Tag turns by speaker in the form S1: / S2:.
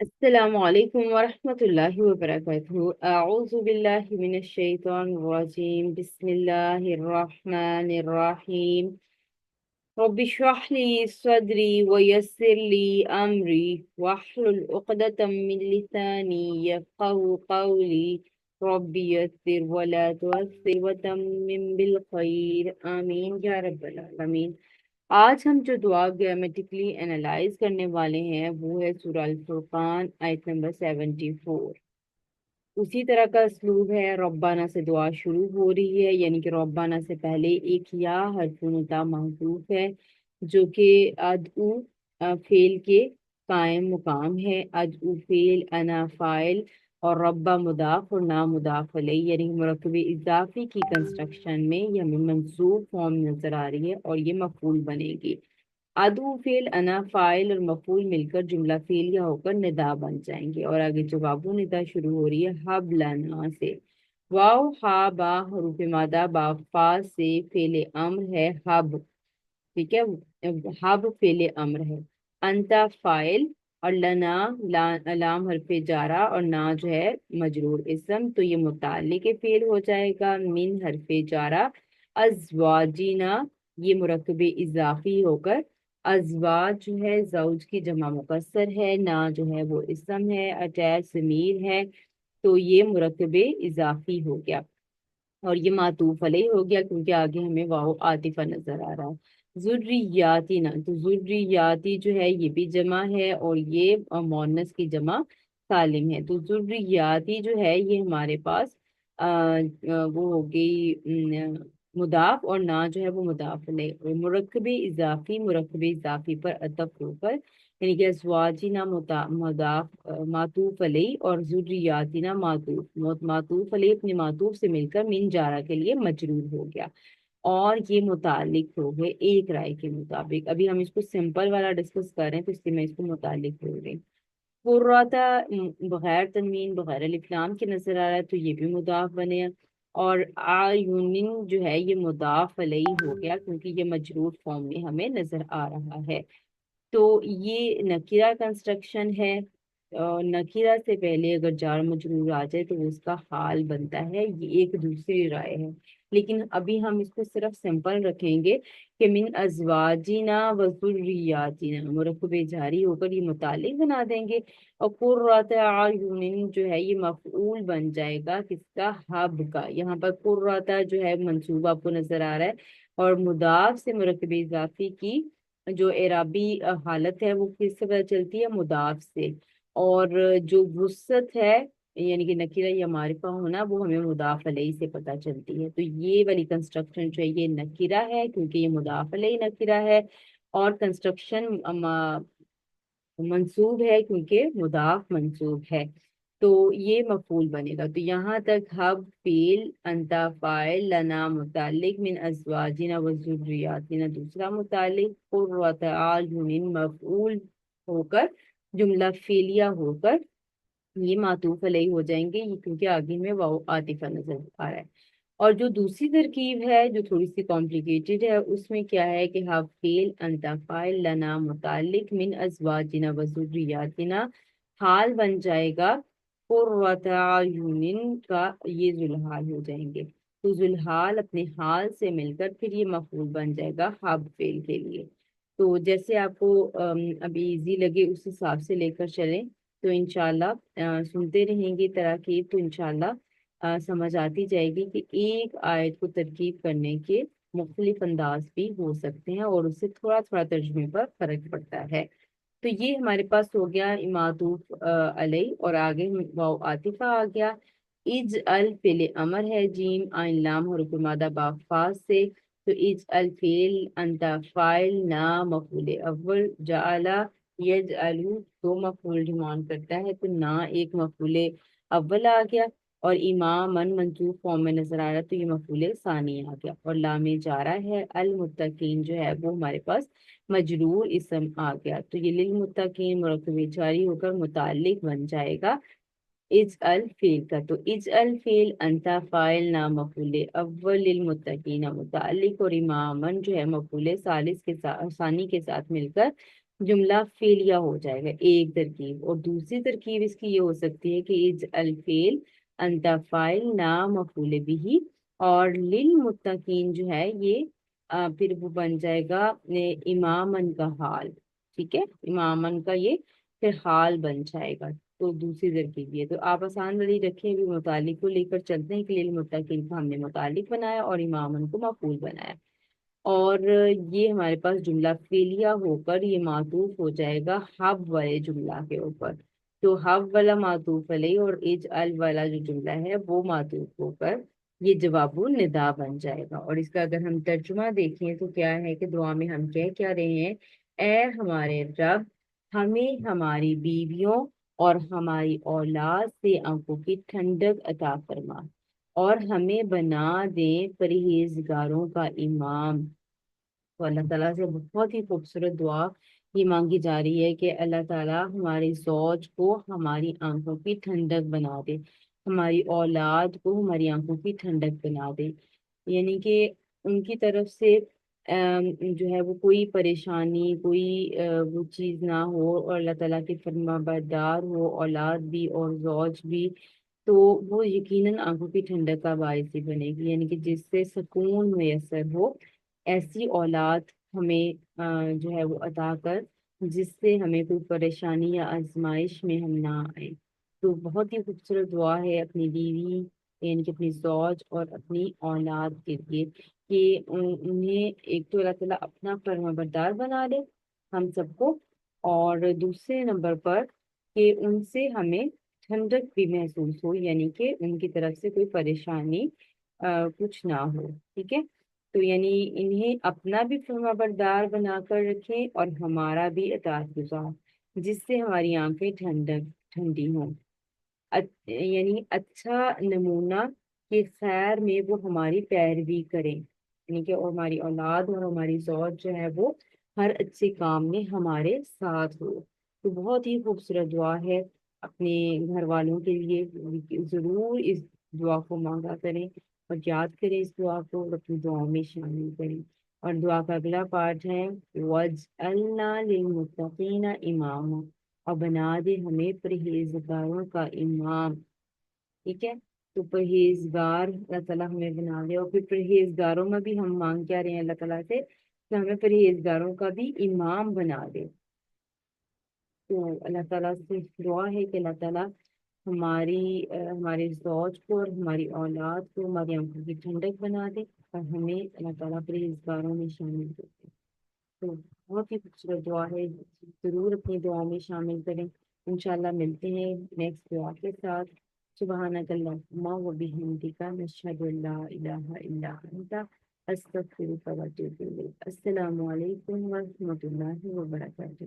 S1: السلام علیکم ورحمۃ اللہ وبرکاتہ، اعوذ باللہ من الشیطان الرجیم، بسم اللہ الرحمن الرحیم۔ رب اشرح لي صدري ويسر لي امری واحلل عقدة من لسانی يفقهوا قولی، رب یسر ولا تعسر وتمم بالخیر، آمین یا رب العالمین۔ آج ہم جو دعا گرامیٹیکلی انالائز کرنے والے ہیں وہ ہے سورہ الفرقان آیت نمبر 74۔ اسی طرح کا اسلوب ہے، ربانہ سے دعا شروع ہو رہی ہے، یعنی کہ ربانہ سے پہلے ایک یا حرف ندا محذوف ہے جو کہ ادعو فعل کے قائم مقام ہے۔ ادعو فعل، انا فاعل اور ربا مضاف اور نا مضاف علیہ، یعنی مرکب اضافی کی کنسٹرکشن میں یہ ہمیں منصوب فارم نظر آ رہی ہے اور یہ مفعول بنے گی۔ ادو فعل، انا فاعل اور مفعول مل کر جملہ فعلیہ ہو کر ندا بن جائیں گے، اور آگے جواب ندا شروع ہو رہی ہے حب لنا سے۔ واو ہا با حروف مادہ با فا سے فعل امر ہے حب، ٹھیک ہے، حب فعل امر ہے۔ انتا فاعل اور لنا لام حرف جارہ اور نا جو ہے مجرور اسم، تو یہ متعلق فعل ہو جائے گا۔ من حرف جارہ، ازواجینا یہ مرکب اضافی ہو کر ازواج جو ہے زوج کی جمع مکسر ہے، نا جو ہے وہ اسم ہے، اٹیچ ضمیر ہے، تو یہ مرکب اضافی ہو گیا اور یہ معطوف علیہ ہو گیا کیونکہ آگے ہمیں واو عاطفہ نظر آ رہا ہے۔ ذریاتی نا، تو ذریاتی جو ہے یہ بھی جمع ہے اور یہ مؤنث کی جمع سالم ہے، تو ذریاتی جو ہے یہ ہمارے پاس وہ ہو گئی مضاف اور نا جو ہے وہ مضاف علیہ، اور مرکب اضافی پر عطف ہو کر، یعنی کہ ازواجنا مضاف معطوف علیہ اور ذریاتنا معطوف علیہ اپنے معطوف سے مل کر من جارہ کے لیے مجرور ہو گیا، اور یہ متعلق ہو گئے ایک رائے کے مطابق۔ ابھی ہم اس کو سمپل والا ڈسکس کر رہے ہیں تو اس لیے میں اس کو متعلق بول رہی ہوں۔ قرۃ بغیر تنوین بغیر الف لام کے نظر آ رہا ہے تو یہ بھی مضاف بنے، اور آیونن جو ہے یہ مضاف علیہ ہو گیا کیونکہ یہ مجرور فارم میں ہمیں نظر آ رہا ہے۔ تو یہ نکیرہ کنسٹرکشن ہے، اور نکیرہ سے پہلے اگر جار مجرور آ جائے تو اس کا حال بنتا ہے، یہ ایک دوسری رائے ہے، لیکن ابھی ہم اس کو صرف سمپل رکھیں گے کہ من ازواجنا و ذریاتنا مرکب جاری ہو کر یہ متعلق بنا دیں گے، اور قرۃ اعین جو ہے یہ مفعول بن جائے گا کس کا، حب کا۔ یہاں پر قرۃ جو ہے منصوب آپ کو نظر آ رہا ہے، اور مضاف سے مرکب اضافی کی جو اعرابی حالت ہے وہ کس سے پتہ چلتی ہے، مضاف سے، اور جو وسعت ہے یعنی کہ نکیرہ یا معرفہ ہونا وہ ہمیں مضاف علیہ سے پتہ چلتی ہے، تو یہ والی کنسٹرکشن جو ہے یہ نکیرہ ہے کیونکہ یہ مضاف علیہ نکیرہ ہے، اور کنسٹرکشن منصوب ہے کیونکہ مضاف منصوب ہے، تو یہ مفعول بنے گا۔ تو یہاں تک حب فیل، انتا فاعل، لنا متعلق، من ازواجنا و ذریاتنا دوسرا متعلق، قرۃ اعین مفعول ہو کر جملہ فعلیہ ہو کر یہ معطوف علیہ ہو جائیں گے، یہ کیونکہ آگے میں واو عاطفہ نظر آ رہا ہے۔ اور جو دوسری ترکیب ہے جو تھوڑی سی کمپلیکیٹڈ ہے اس میں کیا ہے کہ ہاف فیل، انتا فاعل، لنا متعلق، من ازواجنا و ذریاتنا حال بن جائے گا قرۃ اعین کا، یہ ذوالحال ہو جائیں گے، تو ذوالحال اپنے حال سے مل کر پھر یہ مفعول بن جائے گا ہاف فیل کے لیے۔ تو جیسے آپ کو ابھی ایزی لگے اس حساب سے لے کر چلیں تو انشاءاللہ سنتے رہیں گے تراکیب، تو انشاءاللہ سمجھ آتی جائے گی کہ ایک آیت کو ترکیب کرنے کے مختلف انداز بھی ہو سکتے ہیں اور اس سے تھوڑا تھوڑا ترجمے پر فرق پڑتا ہے۔ تو یہ ہمارے پاس ہو گیا معطوف علیہ، اور آگے واو عاطفہ آ گیا۔ اج فعل امر ہے، جیم عین لام حروف مادہ با فا سے، تو اج فعل، انتا فاعل، نا مفعول اول، جعل یجعلو دو مفعول ڈیمانڈ کرتا ہے تو نا ایک مفعول اول آ گیا، اور امامن منصوب فارم میں نظر آ رہا ہے تو یہ مفعول ثانی آ گیا، اور لام جارہ ہے، المتقین جو ہے وہ ہمارے پاس مجرور اسم آ گیا، تو یہ للمتقین مرکب جاری ہو کر متعلق بن جائے گا اجعل فعل کا، تو اجعل فعل، انتا فاعل، نا مفعول اول، للمتقین متعلق، اور امامن جو ہے مفعول ثالث کے ساتھ ثانی کے ساتھ مل کر جملہ فعلیہ ہو جائے گا ایک ترکیب، اور دوسری ترکیب اس کی یہ ہو سکتی ہے کہ اج الفیل انت فاعل نا مفعول بھی، اور للمتقین جو ہے یہ پھر وہ بن جائے گا امامن کا حال، ٹھیک ہے، امامن کا یہ پھر حال بن جائے گا۔ تو دوسری ترکیب یہ، تو آپ آسان والی رکھیں، بھی متعلق کو لے کر چلتے ہیں کہ للمتقین کو ہم نے متعلق بنایا اور امامن کو مفعول بنایا، اور یہ ہمارے پاس جملہ فعلیہ ہو کر یہ معطوف ہو جائے گا حب والے جملہ کے اوپر۔ تو حب والا معطوف علیہ اور اجعل والا جو جملہ ہے وہ معطوف ہو کر یہ جواب النداء بن جائے گا۔ اور اس کا اگر ہم ترجمہ دیکھیں تو کیا ہے کہ دعا میں ہم کہہ کیا رہے ہیں، اے ہمارے رب، ہمیں ہماری بیویوں اور ہماری اولاد سے آنکھوں کی ٹھنڈک عطا فرما، اور ہمیں بنا دے پرہیزگاروں کا امام۔ تو اللہ تعالیٰ سے بہت ہی خوبصورت دعا یہ مانگی جا رہی ہے کہ اللہ تعالیٰ ہمارے زوج کو ہماری آنکھوں کی ٹھنڈک بنا دے، ہماری اولاد کو ہماری آنکھوں کی ٹھنڈک بنا دے، یعنی کہ ان کی طرف سے جو ہے وہ کوئی پریشانی، کوئی وہ چیز نہ ہو، اور اللہ تعالیٰ کے فرما بردار ہو اولاد بھی اور زوج بھی، تو وہ یقیناً آنکھوں کی ٹھنڈک کا باعث ہی بنے گی، یعنی کہ جس سے سکون میسر ہو، ایسی اولاد ہمیں جو ہے وہ عطا کر جس سے ہمیں کوئی پریشانی یا آزمائش میں ہم نہ آئے۔ تو بہت ہی خوبصورت دعا ہے اپنی بیوی، یعنی کہ اپنی زوج اور اپنی اولاد کے لیے، کہ انہیں ایک تو اللہ تعالیٰ اپنا فرما بردار بنا دے ہم سب کو، اور دوسرے نمبر پر کہ ان سے ہمیں ٹھنڈک بھی محسوس ہو، یعنی کہ ان کی طرف سے کوئی پریشانی کچھ نہ ہو، ٹھیک ہے۔ تو یعنی انہیں اپنا بھی فرما بردار بنا کر رکھیں اور ہمارا بھی اطاعت گزار، جس سے ہماری آنکھیں ٹھنڈی ہوں، یعنی اچھا نمونہ کہ خیر میں وہ ہماری پیروی کریں، یعنی کہ اور ہماری اولاد اور ہماری زوج جو ہے وہ ہر اچھے کام میں ہمارے ساتھ ہو۔ تو بہت ہی خوبصورت دعا ہے، اپنے گھر والوں کے لیے ضرور اس دعا کو مانگا کریں اور یاد کریں اس دعا کو اور اپنی دعاؤں میں شامل کریں۔ اور دعا کا اگلا پارٹ ہے وَاجْعَلْنَا لِلْمُتَّقِينَ إِمَامًا، اور بنا دے ہمیں پرہیزگاروں کا امام، ٹھیک ہے۔ تو پرہیزگار اللہ تعالیٰ ہمیں بنا دے، اور پھر پرہیزگاروں میں بھی ہم مانگ کیا رہے ہیں اللہ تعالیٰ سے کہ ہمیں پرہیزگاروں کا بھی امام بنا دے۔ تو اللہ تعالیٰ سے دعا ہے کہ اللہ تعالیٰ ہمارے زوج کو اور ہماری اولاد کو ہماری آنکھوں کی ٹھنڈک بنا دے، اور ہمیں اللہ تعالیٰ پرہیزگاروں میں شامل کر دے۔ تو بہت ہی خوبصورت دعا ہے، ضرور اپنی دعا میں شامل کریں۔ انشاءاللہ ملتے ہیں نیکسٹ دعا کے ساتھ۔ سبحانک اللہم و بحمدک، نشہد ان لا الہ الا انت، استغفرک و اتوب الیک۔ السلام علیکم ورحمۃ اللہ وبرکاتہ۔